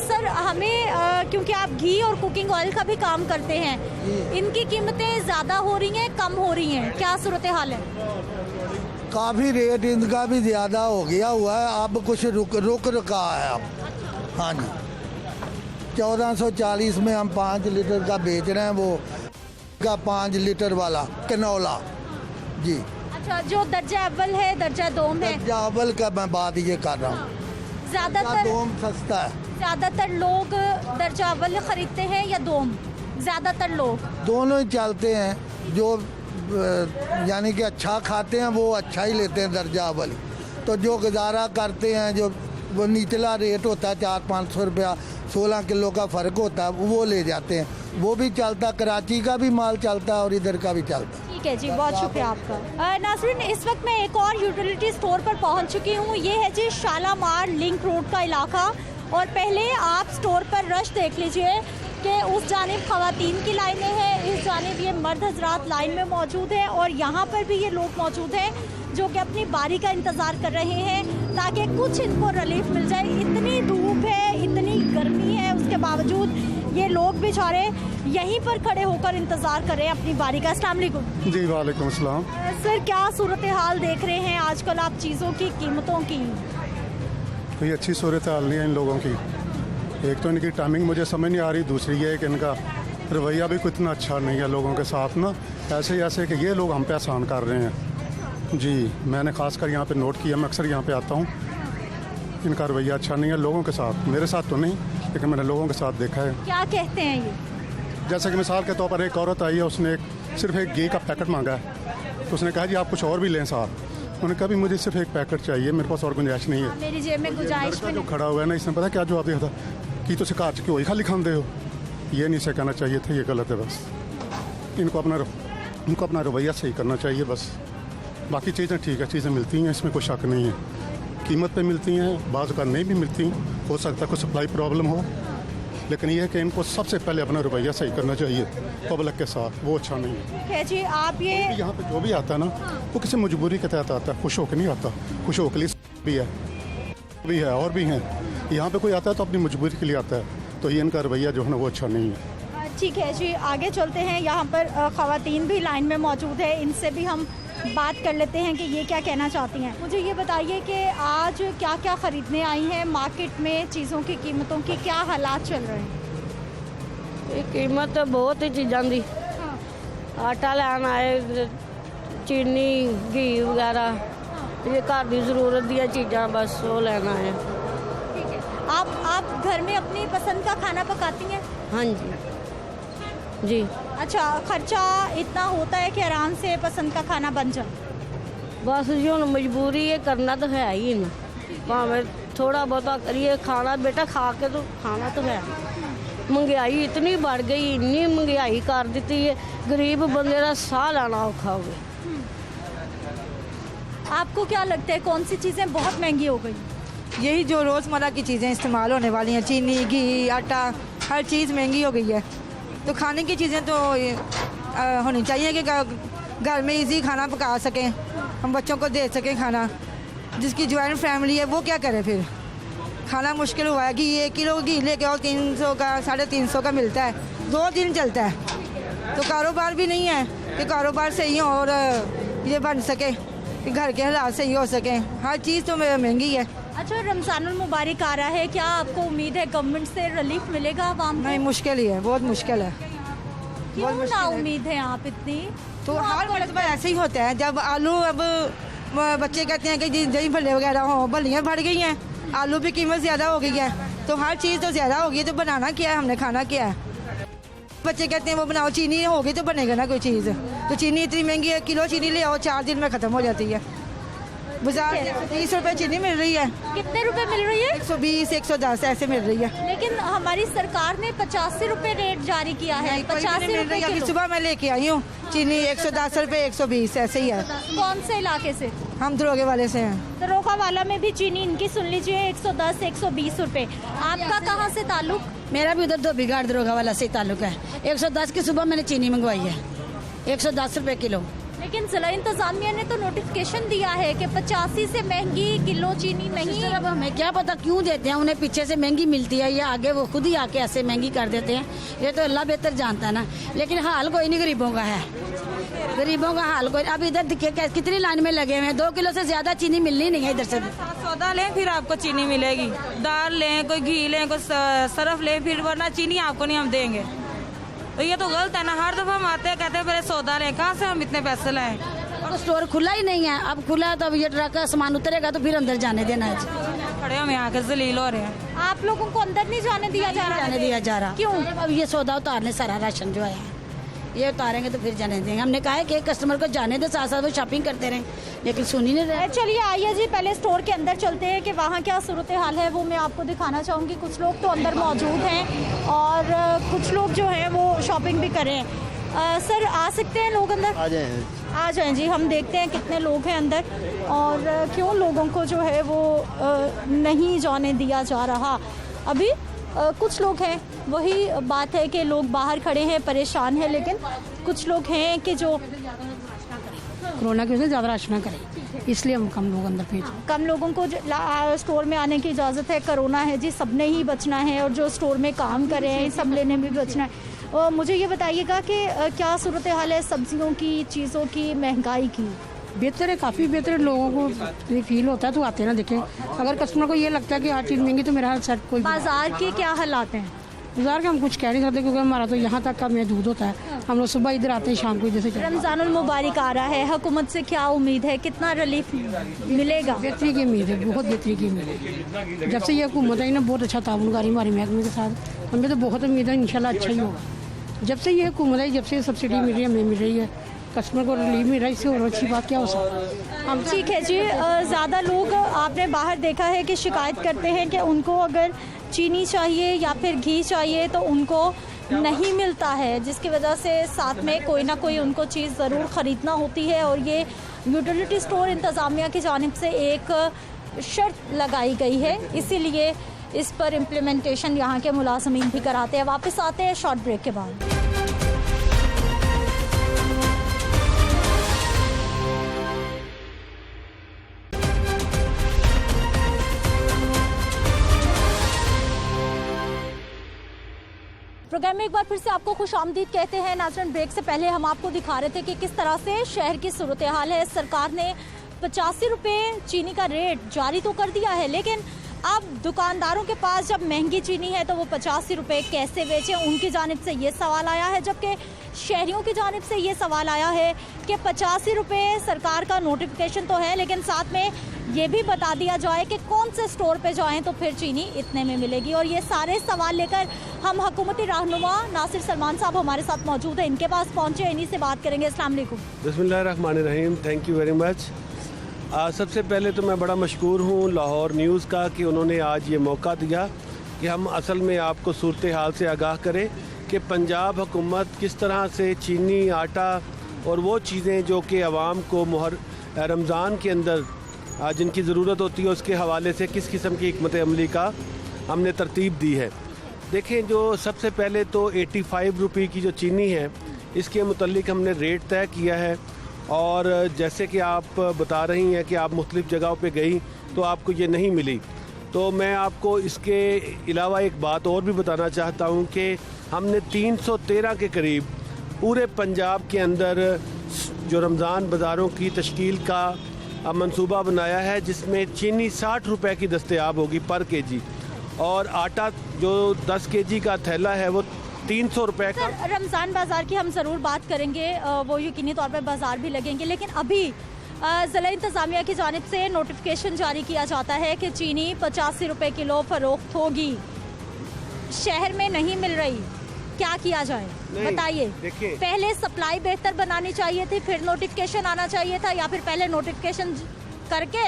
सर, हमें क्योंकि आप घी और कुकिंग ऑयल का भी काम करते हैं, इनकी कीमतें ज़्यादा हो रही हैं, कम हो रही हैं, क्या सूरत हाल है? काफ़ी रेट इनका भी ज़्यादा हो गया हुआ है, अब कुछ रुक रखा है अब। हाँ जी, 1440 में हम 5 लीटर का बेच रहे हैं, वो का 5 लीटर वाला कैनोला जी। अच्छा, जो दर्जा अव्वल है, दर्जा दोम है? दर्जा अव्वल का मैं बात ये कर रहा हूँ, ज़्यादातर दोम सस्ता है। ज़्यादातर लोग दर्जा अव्वल खरीदते हैं या दोम? ज़्यादातर लोग दोनों ही चलते हैं, जो यानी कि अच्छा खाते हैं वो अच्छा ही लेते हैं दर्जा अव्वल। तो जो गुजारा करते हैं, जो वो निचला रेट होता है 400-500 रुपया, 16 किलो का फ़र्क होता है, वो ले जाते हैं, वो भी चलता। कराची का भी माल चलता है और इधर का भी चलता है। ठीक है जी, बहुत शुक्रिया आपका। नाज़रीन, इस वक्त मैं एक और यूटिलिटी स्टोर पर पहुंच चुकी हूं। ये है जी शालामार लिंक रोड का इलाका, और पहले आप स्टोर पर रश देख लीजिए कि उस जानिब ख़वातीन की लाइनें हैं, इस जानिब ये मर्द हजरात लाइन में मौजूद हैं, और यहाँ पर भी ये लोग मौजूद हैं जो कि अपनी बारी का इंतज़ार कर रहे हैं ताकि कुछ इनको रिलीफ मिल जाए। इतनी धूप है, इतनी गर्मी है, उसके बावजूद ये लोग बेचारे यहीं पर खड़े होकर इंतज़ार कर रहे हैं अपनी बारी का। अस्सलाम वालेकुम। जी वालेकुम अस्सलाम। सर, क्या सूरत हाल देख रहे हैं आजकल आप चीज़ों की कीमतों की? कोई अच्छी सूरत हाल नहीं है इन लोगों की। एक तो इनकी टाइमिंग मुझे समझ नहीं आ रही, दूसरी ये है कि इनका रवैया भी इतना अच्छा नहीं है लोगों के साथ ना, ऐसे कि ये लोग हम पे एहसान कर रहे हैं। जी, मैंने खासकर यहाँ पे नोट किया, मैं अक्सर यहाँ पे आता हूँ, इनका रवैया अच्छा नहीं है लोगों के साथ, मेरे साथ तो नहीं लेकिन मैंने लोगों के साथ देखा है। क्या कहते हैं ये? जैसे कि मिसाल के तौर पर एक औरत आई है, उसने सिर्फ एक घी का पैकेट मांगा है, तो उसने कहा जी आप कुछ और भी लें साहब। उन्होंने कहा भी मुझे सिर्फ एक पैकेट चाहिए, मेरे पास और गुंजाइश नहीं है। मेरी जेब में गुंजाइश जो खड़ा हुआ है ना, इसने पता क्या जवाब दिया था कि तुम कार के वही खाली खाते हो, ये नहीं से कहना चाहिए था, ये गलत है। बस इनको अपना रवैया सही करना चाहिए बस। बाकी चीज़ें ठीक है, चीज़ें मिलती हैं, इसमें कोई शक नहीं है, कीमत पे मिलती हैं, बाज़ का नहीं भी मिलती, हो सकता है कोई सप्लाई प्रॉब्लम हो, लेकिन यह है कि इनको सबसे पहले अपना रवैया सही करना चाहिए पब्लिक के साथ, वो अच्छा नहीं है। ठीक है जी, आप ये यहाँ पे जो भी आता है ना, वो किसी मजबूरी के तहत आता है, खुश होकर नहीं आता, खुश होकर लिए भी है और भी हैं। यहाँ पे कोई आता है तो अपनी मजबूरी के लिए आता है, तो ये इनका रवैया जो है ना वो अच्छा नहीं है। ठीक है जी, आगे चलते हैं। यहाँ पर ख़वातीन भी लाइन में मौजूद है, इनसे भी हम बात कर लेते हैं कि ये क्या कहना चाहती हैं। मुझे ये बताइए कि आज क्या क्या ख़रीदने आई हैं, मार्केट में चीज़ों की कीमतों की क्या हालात चल रहे हैं? कीमत तो बहुत ही चीज़ों की, आटा लैन आए, चीनी, घी वगैरह, ये घर की ज़रूरत दी चीज़ां बस वो लेना है। ठीक है, आप घर में अपनी पसंद का खाना पकाती हैं? हाँ जी। अच्छा, खर्चा इतना होता है कि आराम से पसंद का खाना बन जाए? बस जी हम मजबूरी है, करना तो है ही ना, भावें थोड़ा बहुता करिए, खाना बेटा खा के तो खाना तो है। महंगाई इतनी बढ़ गई, इन्नी महंगाई कर दी है, गरीब बंदे का साह लाना औखा हो गया। आपको क्या लगता है कौन सी चीज़ें बहुत महंगी हो गई? यही जो रोज़मर्रा की चीज़ें इस्तेमाल होने वाली हैं, चीनी, घी, आटा, हर चीज़ महंगी हो गई है। तो खाने की चीज़ें तो होनी चाहिए कि घर में इजी खाना पका सकें, हम बच्चों को दे सकें खाना। जिसकी ज्वाइंट फैमिली है वो क्या करे, फिर खाना मुश्किल हुआ है। घी 1 किलो घी लेके और 300 का 350 का मिलता है, 2 दिन चलता है। तो कारोबार भी नहीं है कि कारोबार सही हो और ये बन सके कि घर के हालात सही हो सके, हर चीज़ तो महंगी है। अच्छा, रमज़ानुल मुबारक आ रहा है, क्या आपको उम्मीद है गवर्नमेंट से रिलीफ मिलेगा आवाम को? नहीं, मुश्किल ही है, बहुत मुश्किल है। क्यों ना उम्मीद है आप इतनी? तो हर मरतबा ऐसे ही होता है, जब आलू, अब बच्चे कहते हैं कि जी दही भल्ले वगैरह हो, भल्लियाँ बढ़ गई हैं, आलू की कीमत ज़्यादा हो गई है, तो हर चीज़ तो ज़्यादा हो गई है, तो बनाना क्या है, हमने खाना क्या है। बच्चे कहते हैं वो बनाओ, चीनी होगी तो बनेगा ना कोई चीज़। तो चीनी इतनी महंगी है, किलो चीनी ले आओ 4 दिन में ख़त्म हो जाती है। बाजार में 30 रुपए चीनी मिल रही है। कितने रुपए मिल रही है? 120, 110 ऐसे मिल रही है। लेकिन हमारी सरकार ने 85 रुपए रेट जारी किया है। 85 रुपए अभी सुबह मैं लेके आई हूँ चीनी, 110 रुपए, 120 ऐसे ही है। कौन से इलाके से? हम दरोगे वाले से हैं। दरोगा वाला में भी चीनी इनकी सुन लीजिए 110, 120 रुपए। आपका कहाँ से ताल्लुक? मेरा भी उधर धोबीघाट दरोगा वाला से ताल्लुक है। 110 की सुबह मैंने चीनी मंगवाई है, 110 रुपए किलो। लेकिन जिला इंतजामिया ने तो नोटिफिकेशन दिया है कि 85 से महंगी किलो चीनी नहीं। अब हमें क्या पता क्यों देते हैं, उन्हें पीछे से महंगी मिलती है या आगे वो खुद ही आके ऐसे महंगी कर देते हैं, ये तो अल्लाह बेहतर जानता है ना। लेकिन हाल कोई नहीं गरीबों का है, गरीबों का हाल कोई। अब इधर देखिए कितनी लाइन में लगे हुए हैं, 2 किलो से ज्यादा चीनी मिलनी नहीं है इधर से। सौदा लें फिर आपको चीनी मिलेगी, दाल लें, कोई घी लें, कोई सरफ लें, फिर वरना चीनी आपको नहीं हम देंगे। तो ये तो गलत है ना, हर दफा हम आते हैं कहते हैं मेरे सौदा लें, कहाँ से हम इतने पैसे लाएं? तो स्टोर खुला ही नहीं है, अब खुला है तो अब ये ट्रक का सामान उतरेगा तो फिर अंदर जाने देना है। खड़े हम यहाँ के जलील हो रहे हैं। आप लोगों को अंदर नहीं जाने दिया जा रहा? जाने दिया जा रहा। क्यों? अब ये सौदा उतारने, सारा राशन जो है ये उतारेंगे तो फिर जाने देंगे। हमने कहा है कि कस्टमर को जाने दे, साथ साथ वो शॉपिंग करते रहें, लेकिन सुन ही नहीं रहे। चलिए आइए जी, पहले स्टोर के अंदर चलते हैं कि वहाँ क्या सूरत हाल है वो मैं आपको दिखाना चाहूँगी। कुछ लोग तो अंदर मौजूद हैं और कुछ लोग जो हैं वो शॉपिंग भी कर रहे हैं। सर आ सकते हैं लोग अंदर? आ जाएं जी, हम देखते हैं कितने लोग हैं अंदर और क्यों लोगों को जो है वो नहीं जाने दिया जा रहा। अभी कुछ लोग हैं, वही बात है कि लोग बाहर खड़े हैं, परेशान हैं, लेकिन कुछ लोग हैं कि जो कोरोना की वजह से ज़्यादा रश ना करें, इसलिए हम कम लोग अंदर भेज। कम लोगों को स्टोर में आने की इजाज़त है। कोरोना है जी, सबने ही बचना है और जो स्टोर में काम कर रहे हैं सब लेने भी बचना है। और मुझे ये बताइएगा कि क्या सूरत हाल है सब्जियों की, चीज़ों की, महंगाई की? बेहतर है, काफ़ी बेहतर है। लोगों को ये फील होता है तो आते हैं ना देखें। अगर कस्टमर को ये लगता है कि हर चीज़ महंगी तो मेरा हाल सेट कोई। बाजार के क्या हालात हैं? बाजार के हम कुछ कह नहीं सकते क्योंकि हमारा तो यहाँ तक का महदूद होता है। हम लोग सुबह इधर आते हैं, शाम को इधर से। रमज़ानुल मुबारक आ रहा है, हुकूमत से क्या उम्मीद है, कितना रिलीफ मिलेगा? बेहतरी की उम्मीद है, बहुत बेहतरी की उम्मीद है। जब से ये हुकूमत आई ना, बहुत अच्छा ताउनकारी हमारे महकमे के साथ, हमें तो बहुत उम्मीद है इंशाल्लाह अच्छा ही होगा। जब से ये हुकूमत आई, जब से सब्सिडी मिल रही है, हमें मिल रही है, कस्टमर को रिलीफ मिल रहा है, इससे और अच्छी बात क्या हो सकती है। हम ठीक है जी, ज़्यादा लोग आपने बाहर देखा है कि शिकायत करते हैं कि उनको अगर चीनी चाहिए या फिर घी चाहिए तो उनको नहीं मिलता है, जिसकी वजह से साथ में कोई ना कोई उनको चीज़ ज़रूर ख़रीदना होती है। और ये यूटिलिटी स्टोर इंतज़ामिया की जानिब से एक शर्त लगाई गई है, इसीलिए इस पर इम्प्लीमेंटेशन यहाँ के मुलाज़मीन भी कराते हैं। वापस आते हैं शॉर्ट ब्रेक के बाद। प्रोग्राम में एक बार फिर से आपको खुशामदीद कहते हैं। नाज़रीन, ब्रेक से पहले हम आपको दिखा रहे थे कि किस तरह से शहर की सूरत हाल है। सरकार ने 85 रुपये चीनी का रेट जारी तो कर दिया है, लेकिन अब दुकानदारों के पास जब महंगी चीनी है तो वो 85 रुपये कैसे बेचें, उनकी जानिब से ये सवाल आया है। जबकि शहरियों की जानिब से ये सवाल आया है कि 85 रुपये सरकार का नोटिफिकेशन तो है, लेकिन साथ में ये भी बता दिया जाए कि कौन से स्टोर पे जाएं तो फिर चीनी इतने में मिलेगी। और ये सारे सवाल लेकर हम हुकूमती रहनुमा नासिर सलमान साहब हमारे साथ मौजूद हैं, इनके पास पहुँचे, इन्हीं से बात करेंगे। अस्सलाम वालेकुम। बिस्मिल्लाहिर्रहमानिर्रहीम, थैंक यू वेरी मच। सबसे पहले तो मैं बड़ा मशकूर हूँ लाहौर न्यूज़ का कि उन्होंने आज ये मौका दिया कि हम असल में आपको सूरत हाल से आगाह करें कि पंजाब हुकूमत किस तरह से चीनी, आटा और वो चीज़ें जो कि आवाम को रमज़ान के अंदर जिनकी ज़रूरत होती है उसके हवाले से किस किस्म की हिकमत अमली का हमने तरतीब दी है। देखें, जो सबसे पहले तो 85 रुपये की जो चीनी है इसके मुतल्लिक हमने रेट तय किया है। और जैसे कि आप बता रही हैं कि आप मुख्तलिफ़ जगहों पे गई तो आपको ये नहीं मिली, तो मैं आपको इसके अलावा एक बात और भी बताना चाहता हूँ कि हमने 313 के करीब पूरे पंजाब के अंदर जो रमज़ान बाज़ारों की तश्कील का मंसूबा बनाया है, जिसमें चीनी 60 रुपये की दस्तयाब होगी पर केजी, और आटा जो 10 केजी का थैला है वो 300 रुपये का। रमज़ान बाज़ार की हम ज़रूर बात करेंगे, वो यकीनी तौर पर बाज़ार भी लगेंगे, लेकिन अभी ज़िला इंतज़ामिया की जानिब से नोटिफिकेशन जारी किया जाता है कि चीनी 85 रुपये किलो फ़रोख्त होगी, शहर में नहीं मिल रही, क्या किया जाए बताइए। पहले सप्लाई बेहतर बनानी चाहिए थी, फिर नोटिफिकेशन आना चाहिए था, या फिर पहले नोटिफिकेशन करके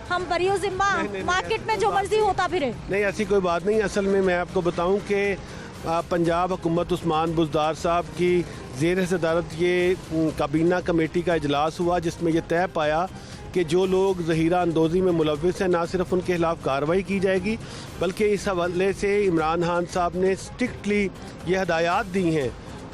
हम बरियो ज़िम्मा मार्केट में जो मर्जी होता फिरे? नहीं, ऐसी कोई बात नहीं। असल में मैं आपको बताऊं कि पंजाब हुकूमत उस्मान बुज़दार साहब की ज़ेर सदारत ये काबीना कमेटी का इजलास हुआ, जिसमें यह तय पाया कि जो लोग ज़हीरा अंदोज़ी में मुलव्विस हैं ना सिर्फ उनके खिलाफ कार्रवाई की जाएगी, बल्कि इस हवाले से इमरान खान साहब ने स्ट्रिक्टली ये हदायत दी हैं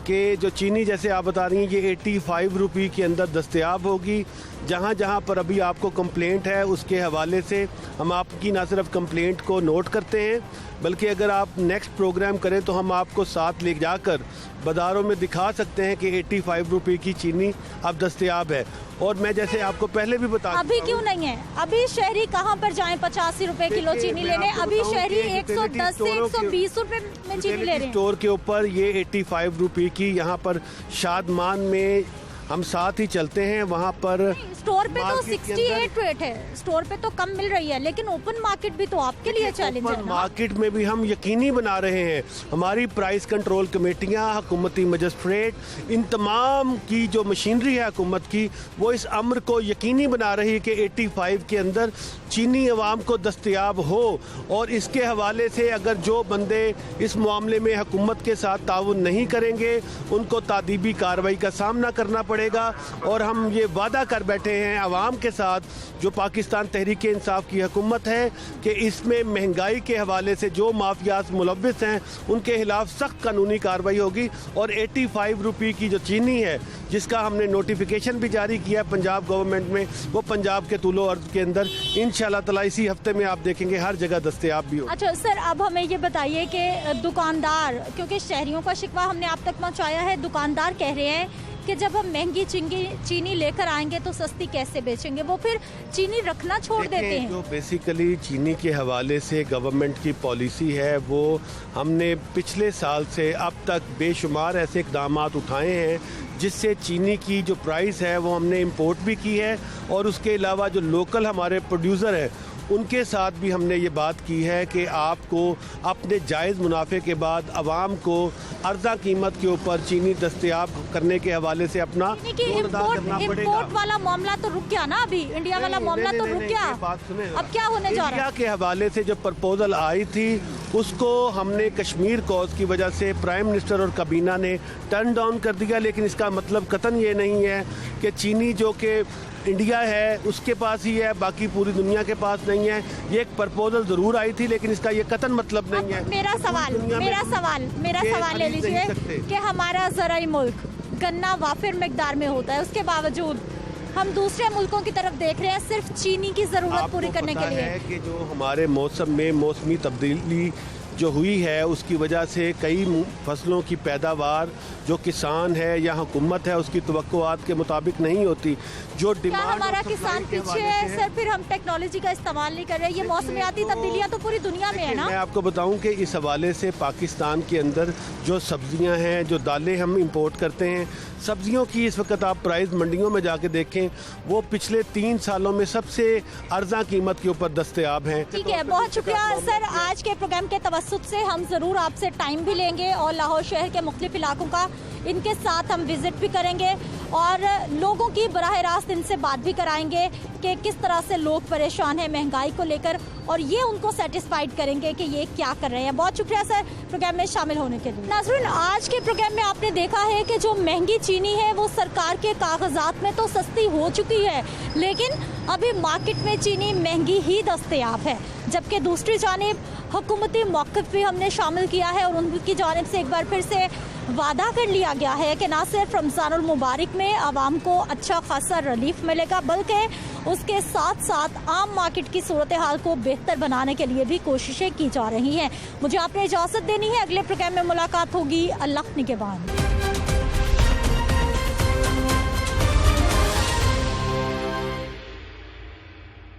कि जो चीनी जैसे आप बता रही हैं ये 85 रुपये के अंदर दस्तयाब होगी। जहाँ जहाँ पर अभी आपको कंप्लेंट है उसके हवाले से हम आपकी ना सिर्फ कंप्लेंट को नोट करते हैं, बल्कि अगर आप नेक्स्ट प्रोग्राम करें तो हम आपको साथ ले जाकर बाज़ारों में दिखा सकते हैं कि 85 रुपये की चीनी अब दस्तयाब है। और मैं जैसे आपको पहले भी बता, अभी क्यों नहीं है? अभी शहरी कहाँ पर जाएं 85 रुपए किलो चीनी लेने? अभी शहरी 110 से 120 रुपए में चीनी ले रहे हैं। स्टोर के ऊपर ये 85 रुपये की, यहाँ पर शादमान में हम साथ ही चलते हैं, वहाँ पर स्टोर पे तो 68 रेट है, स्टोर पे तो कम मिल रही है, लेकिन ओपन मार्केट भी तो आपके लिए चैलेंज है। मार्केट में भी हम यकीनी बना रहे हैं, हमारी प्राइस कंट्रोल कमेटियाँ, हुकूमती मजिस्ट्रेट, इन तमाम की जो मशीनरी है हुकूमत की, वो इस अम्र को यकीनी बना रही है कि 85 के अंदर चीनी अवाम को दस्तयाब हो। और इसके हवाले से अगर जो बंदे इस मामले में हुकूमत के साथ ताउन नहीं करेंगे उनको तादीबी कार्रवाई का सामना करना पड़ेगा। और हम ये वादा कर बैठे हैं अवाम के साथ, जो पाकिस्तान तहरीक इंसाफ की हुकूमत है, कि इसमें महंगाई के हवाले से जो माफियाज मुलव्विस हैं उनके खिलाफ सख्त कानूनी कार्रवाई होगी। और 85 रुपये की जो चीनी है जिसका हमने नोटिफिकेशन भी जारी किया है पंजाब गवर्नमेंट में, वो पंजाब के तूलो अर्ज के अंदर इंशाल्लाह ताला इसी हफ्ते में आप देखेंगे हर जगह दस्तयाब भी हो। अच्छा सर, अब हमें ये बताइए कि दुकानदार, क्योंकि शहरियों का शिकवा हमने आप तक पहुँचाया है, दुकानदार कह रहे हैं कि जब हम महंगी चीनी लेकर आएंगे तो सस्ती कैसे बेचेंगे, वो फिर चीनी रखना छोड़ देते हैं। जो बेसिकली चीनी के हवाले से गवर्नमेंट की पॉलिसी है, वो हमने पिछले साल से अब तक बेशुमार ऐसे इकदाम उठाए हैं जिससे चीनी की जो प्राइस है वो हमने इंपोर्ट भी की है, और उसके अलावा जो लोकल हमारे प्रोड्यूसर हैं उनके साथ भी हमने ये बात की है कि आपको अपने जायज़ मुनाफे के बाद आवाम को अर्जा कीमत के ऊपर चीनी दस्तयाब करने के हवाले से अपना इंपोर्ट वाला मामला तो रुक गया ना, अभी इंडिया वाला मामला तो रुक गया। अब क्या होने जा रहा है? इंडिया के हवाले से जो प्रपोजल आई थी उसको हमने कश्मीर कॉज की वजह से प्राइम मिनिस्टर और काबीना ने टर्न डाउन कर दिया, लेकिन इसका मतलब कतन ये नहीं है कि चीनी जो कि इंडिया है उसके पास ही है, बाकी पूरी दुनिया के पास नहीं है। ये एक प्रपोजल जरूर आई थी, लेकिन इसका ये कतन मतलब नहीं है। मेरा सवाल ले लीजिए कि हमारा ज़राई मुल्क गन्ना वाफिर मिकदार में होता है, उसके बावजूद हम दूसरे मुल्कों की तरफ देख रहे हैं सिर्फ चीनी की ज़रूरत पूरी करने के लिए। है कि जो हमारे मौसम में मौसमी तब्दीली जो हुई है उसकी वजह से कई फसलों की पैदावार जो किसान है या हुकूमत है उसकी तवक्कुआत के मुताबिक नहीं होती। जो क्या डिमांड हमारा किसान पीछे है सर? फिर हम टेक्नोलॉजी का इस्तेमाल नहीं कर रहे। ये मौसमियाती तब्दीलियां तो पूरी दुनिया में है ना। मैं आपको बताऊं कि इस हवाले से पाकिस्तान के अंदर जो सब्जियां हैं, जो दालें हम इंपोर्ट करते हैं, सब्जियों की इस वक्त आप प्राइस मंडियों में जाके देखें, वो पिछले 3 सालों में सबसे अर्जा कीमत के ऊपर दस्तयाब हैं। ठीक है, बहुत शुक्रिया सर। आज के प्रोग्राम के तवस्सुत से हम ज़रूर आपसे टाइम भी लेंगे और लाहौर शहर के मुख्तलिफ इलाकों का इनके साथ हम विजिट भी करेंगे और लोगों की बराह रास्त इनसे बात भी कराएंगे कि किस तरह से लोग परेशान हैं महंगाई को लेकर, और ये उनको सेटिस्फाइड करेंगे कि ये क्या कर रहे हैं। बहुत शुक्रिया सर प्रोग्राम में शामिल होने के लिए। नाज़रीन, आज के प्रोग्राम में आपने देखा है कि जो महंगी चीनी है वो सरकार के कागजात में तो सस्ती हो चुकी है, लेकिन अभी मार्केट में चीनी महंगी ही दस्तयाब है। जबकि दूसरी जानिब हुकूमती मौक़िफ़ भी हमने शामिल किया है और उनकी जानिब से एक बार फिर से वादा कर लिया गया है कि ना सिर्फ रमज़ानुल मुबारक में आवाम को अच्छा खासा रिलीफ मिलेगा, बल्कि उसके साथ साथ आम मार्केट की सूरत हाल को बेहतर बनाने के लिए भी कोशिशें की जा रही हैं। मुझे आपने इजाज़त देनी है, अगले प्रोग्राम में मुलाकात होगी। अल्लाह निगहबान।